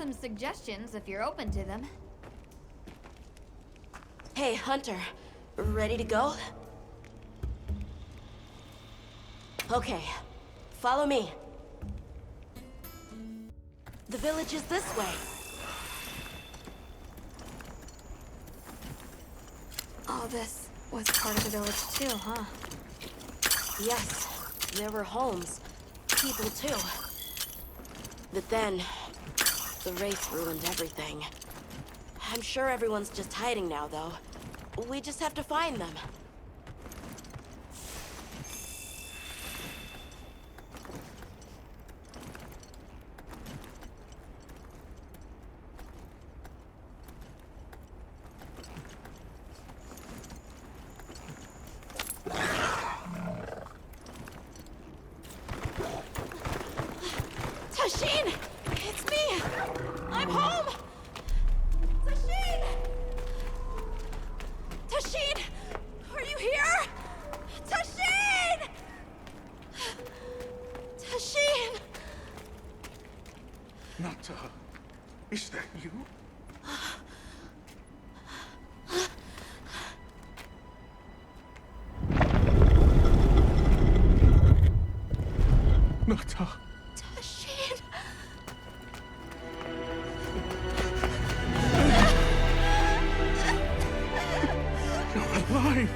some suggestions if you're open to them. Hey, Hunter. Ready to go? Okay. Follow me. The village is this way. All this was part of the village too, huh? Yes, there were homes. People too. But then, the Wraith ruined everything. I'm sure everyone's just hiding now, though. We just have to find them. Tasheen! It's me! I'm home! Tasheen! Tasheen! Are you here? Tasheen! Tasheen! Nata, is that you? Nata. Tasheen! You're alive!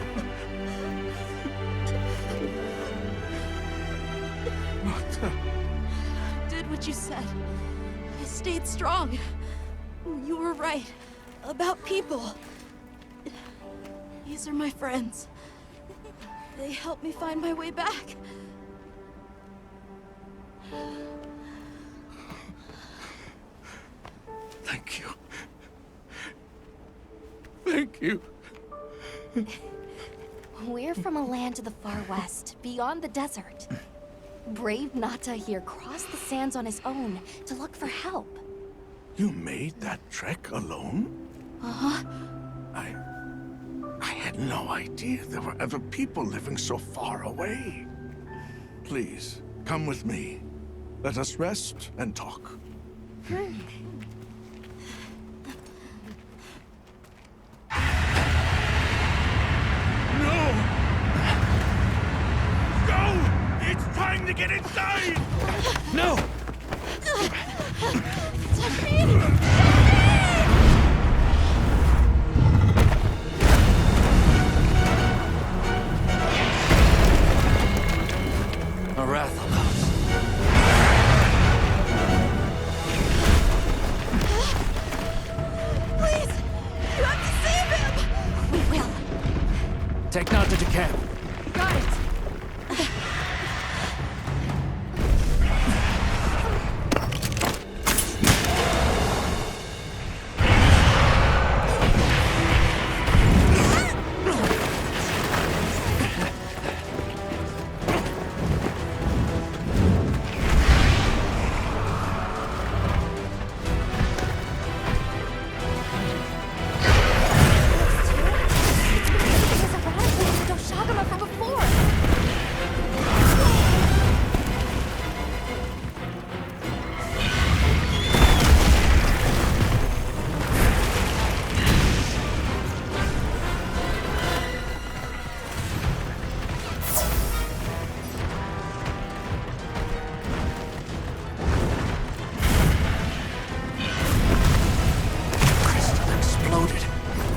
Nata. Did what you said. I stayed strong. You were right. About people. These are my friends. They helped me find my way back. Thank you. Thank you. We're from a land to the far west, beyond the desert. Brave Nata here crossed the sands on his own to look for help. You made that trek alone? Uh-huh. I had no idea there were other people living so far away. Please, come with me. Let us rest and talk. No! Go! It's trying to get inside! No! A Rathalos. Please! You have to save him! We will. Take Nata to camp. Got it!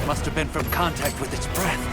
Must have been from contact with its breath.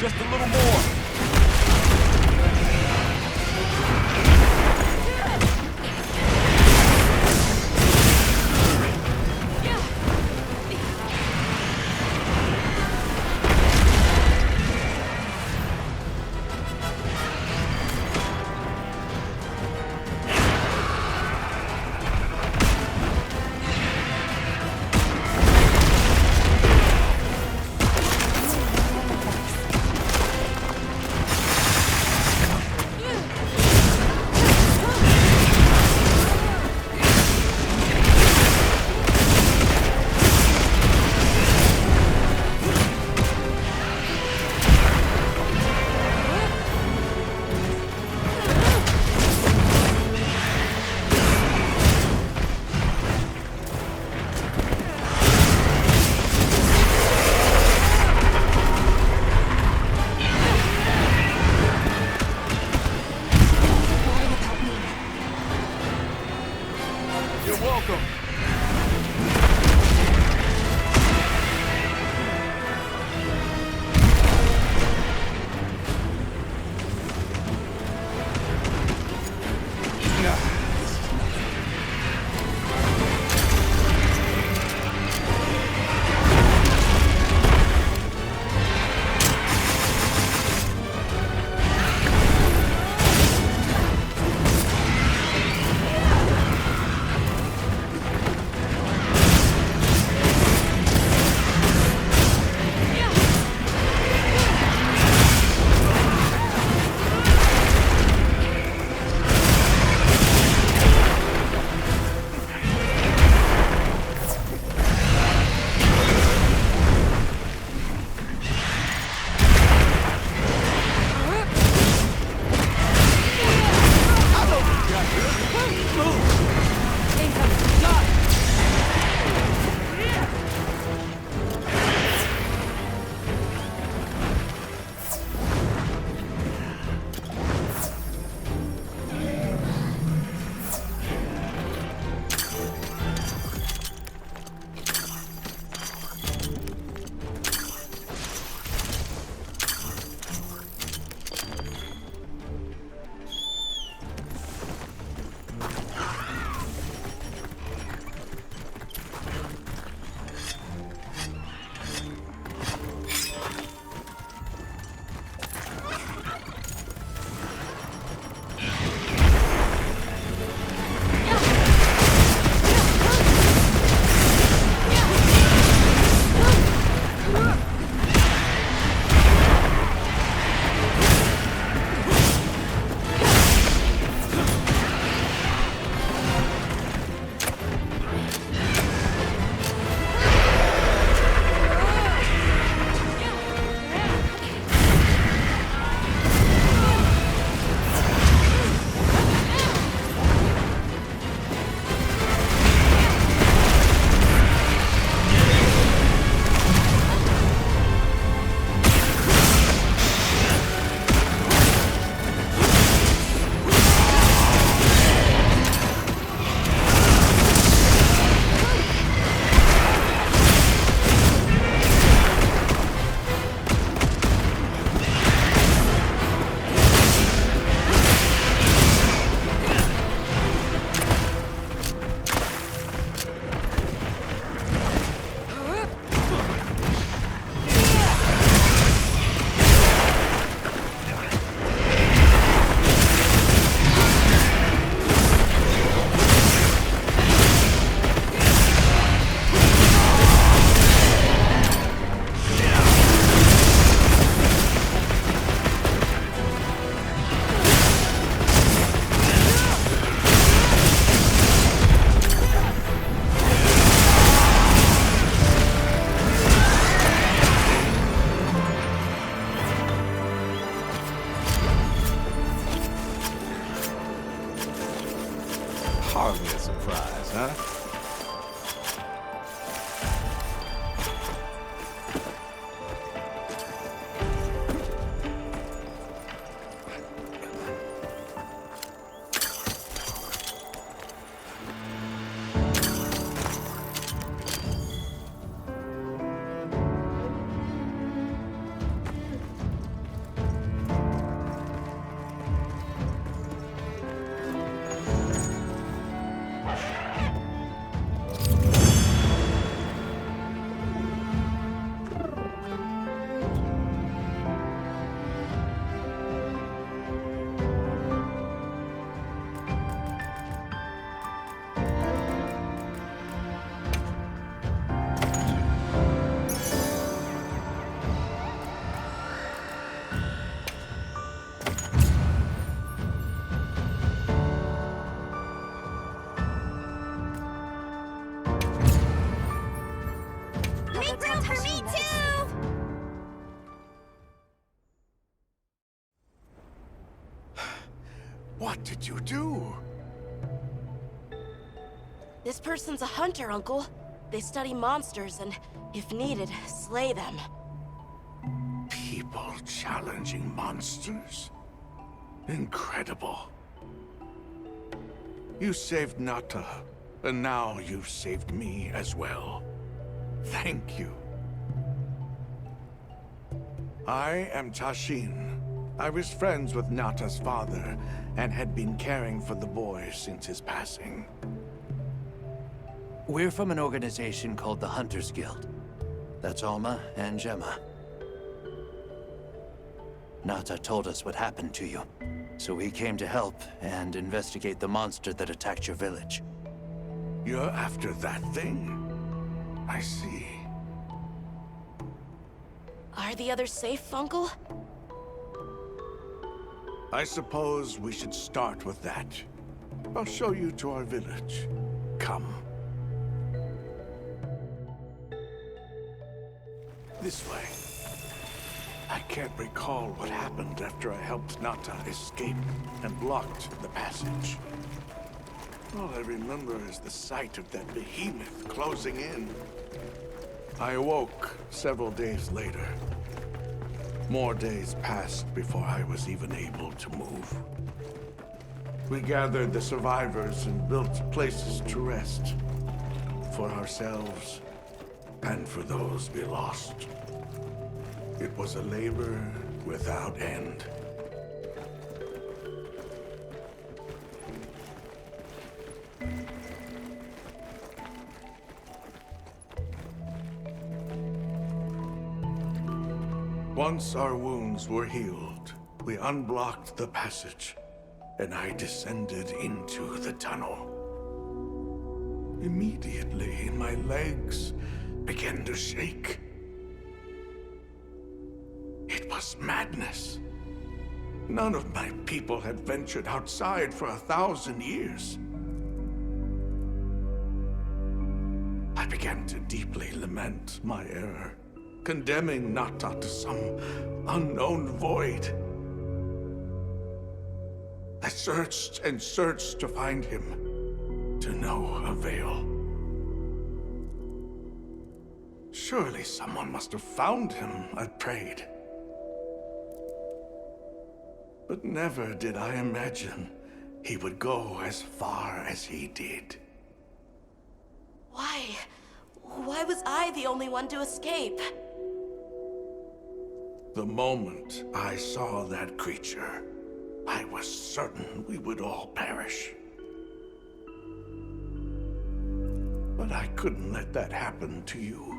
Just a little more. What did you do? This person's a hunter, Uncle. They study monsters and, if needed, slay them. People challenging monsters? Incredible. You saved Nata, and now you've saved me as well. Thank you. I am Tashin. I was friends with Nata's father, and had been caring for the boy since his passing. We're from an organization called the Hunters Guild. That's Alma and Gemma. Nata told us what happened to you, so we came to help and investigate the monster that attacked your village. You're after that thing? I see. Are the others safe, Uncle? I suppose we should start with that. I'll show you to our village. Come. This way. I can't recall what happened after I helped Nata escape and blocked the passage. All I remember is the sight of that behemoth closing in. I awoke several days later. More days passed before I was even able to move. We gathered the survivors and built places to rest. For ourselves, and for those we lost. It was a labor without end. Once our wounds were healed, we unblocked the passage, and I descended into the tunnel. Immediately, my legs began to shake. It was madness. None of my people had ventured outside for 1,000 years. I began to deeply lament my error, condemning Nata to some unknown void. I searched and searched to find him, to no avail. Surely someone must have found him, I prayed. But never did I imagine he would go as far as he did. Why? Why was I the only one to escape? The moment I saw that creature, I was certain we would all perish. But I couldn't let that happen to you.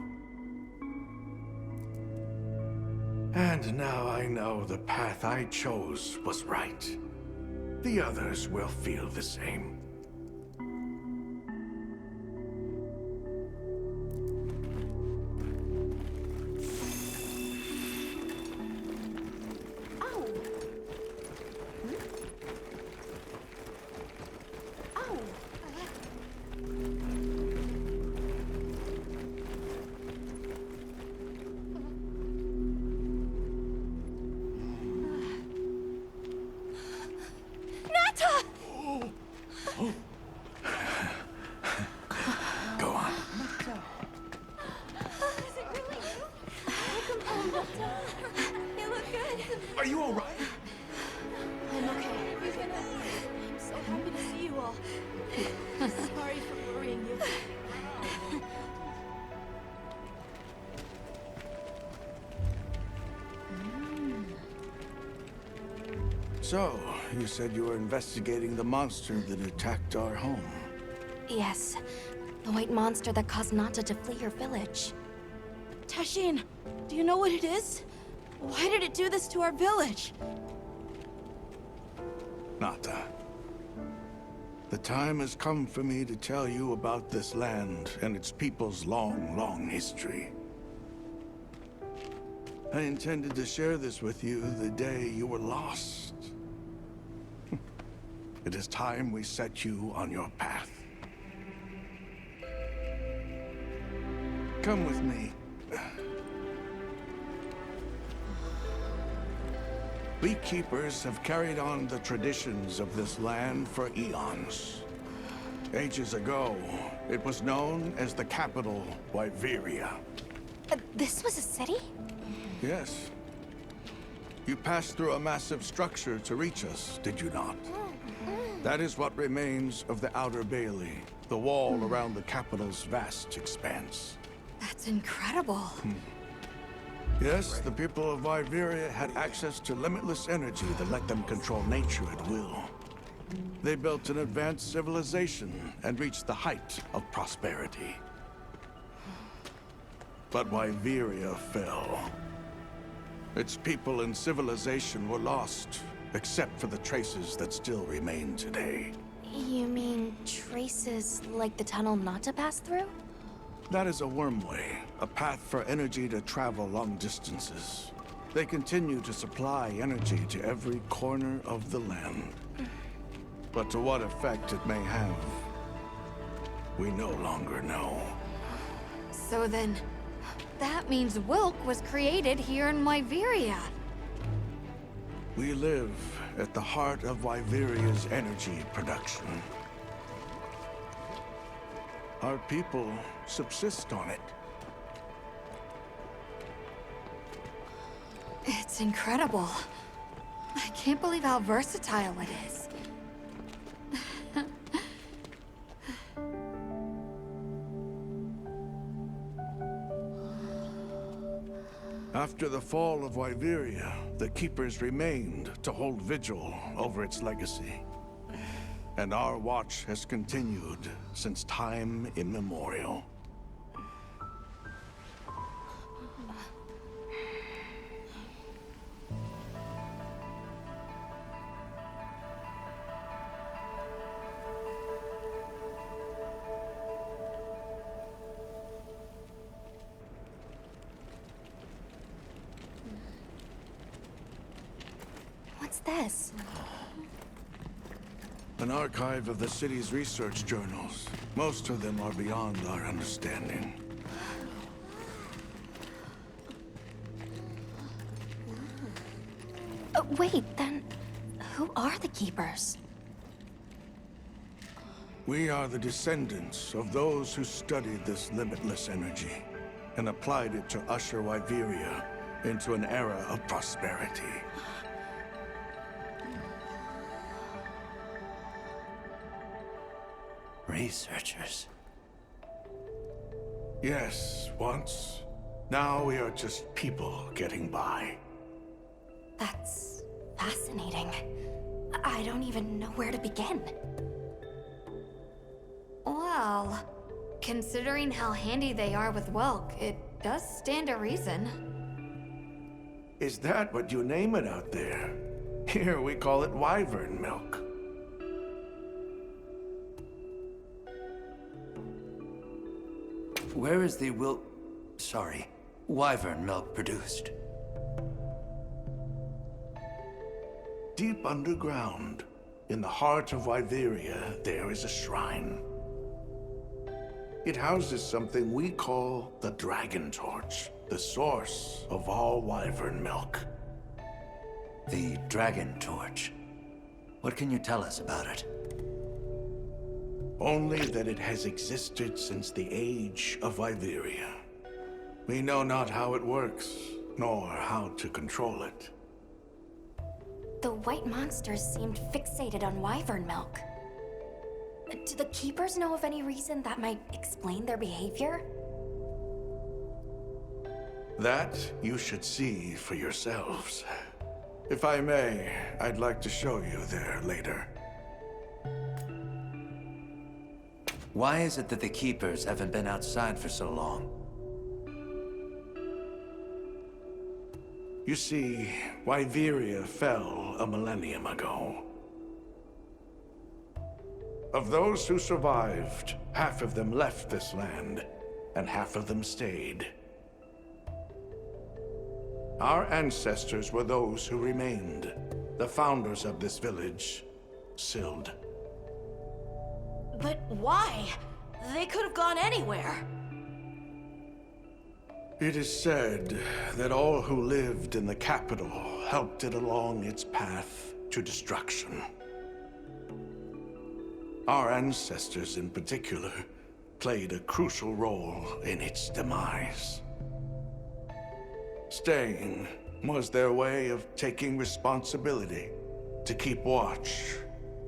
And now I know the path I chose was right. The others will feel the same. Go on. You look good. Are you all right? I'm okay. I'm so happy to see you all. Sorry for worrying you. So, you said you were investigating the monster that attacked our home. Yes, the white monster that caused Nata to flee your village. Tashin, do you know what it is? Why did it do this to our village? Nata. The time has come for me to tell you about this land and its people's long, long history. I intended to share this with you the day you were lost. It is time we set you on your path. Come with me. Beekeepers have carried on the traditions of this land for eons. Ages ago, it was known as the capital, Wyveria. This was a city? Yes. You passed through a massive structure to reach us, did you not? That is what remains of the Outer Bailey, the wall around the capital's vast expanse. That's incredible. Yes, the people of Wyveria had access to limitless energy that let them control nature at will. They built an advanced civilization and reached the height of prosperity. But Wyveria fell. Its people and civilization were lost, except for the traces that still remain today. You mean traces like the tunnel Nata passed through? That is a wormway, a path for energy to travel long distances. They continue to supply energy to every corner of the land. But to what effect it may have, we no longer know. So then, that means Wilk was created here in Wyveria. We live at the heart of Wyveria's energy production. Our people subsist on it. It's incredible. I can't believe how versatile it is. After the fall of Wyveria, the Keepers remained to hold vigil over its legacy. And our watch has continued since time immemorial. What's this? An archive of the city's research journals. Most of them are beyond our understanding. Wait, then who are the Keepers? We are the descendants of those who studied this limitless energy and applied it to usher Wyveria into an era of prosperity. Researchers. Yes, once. Now we are just people getting by. That's fascinating. I don't even know where to begin. Well, considering how handy they are with Wilk, it does stand to reason. Is that what you name it out there? Here we call it wyvern milk. Where is the wyvern milk produced? Deep underground, in the heart of Wyveria, there is a shrine. It houses something we call the Dragon Torch, the source of all wyvern milk. The Dragon Torch. What can you tell us about it? Only that it has existed since the age of Wyveria. We know not how it works, nor how to control it. The white monsters seemed fixated on wyvern milk. Do the Keepers know of any reason that might explain their behavior? That you should see for yourselves. If I may, I'd like to show you there later. Why is it that the Keepers haven't been outside for so long? You see, Wyveria fell a millennium ago. Of those who survived, half of them left this land, and half of them stayed. Our ancestors were those who remained, the founders of this village, Sild. But why? They could have gone anywhere. It is said that all who lived in the capital helped it along its path to destruction. Our ancestors in particular played a crucial role in its demise. Staying was their way of taking responsibility to keep watch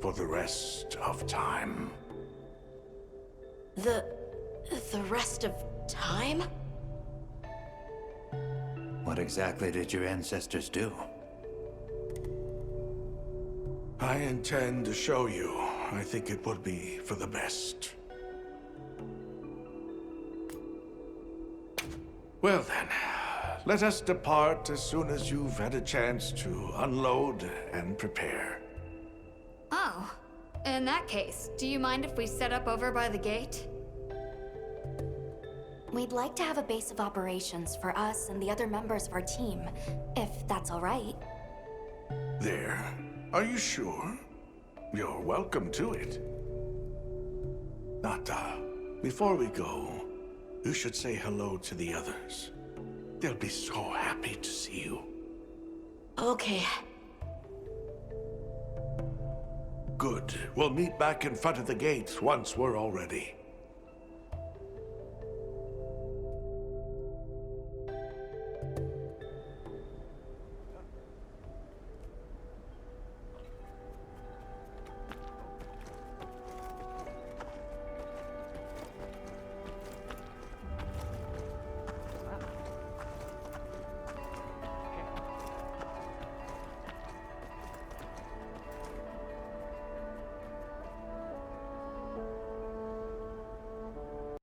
for the rest of time. The rest of time? What exactly did your ancestors do? I intend to show you. I think it would be for the best. Well then, let us depart as soon as you've had a chance to unload and prepare. Oh, in that case, do you mind if we set up over by the gate? We'd like to have a base of operations for us and the other members of our team, if that's all right. There? Are you sure? You're welcome to it. Nata, before we go, you should say hello to the others. They'll be so happy to see you. Okay. Good. We'll meet back in front of the gate once we're all ready.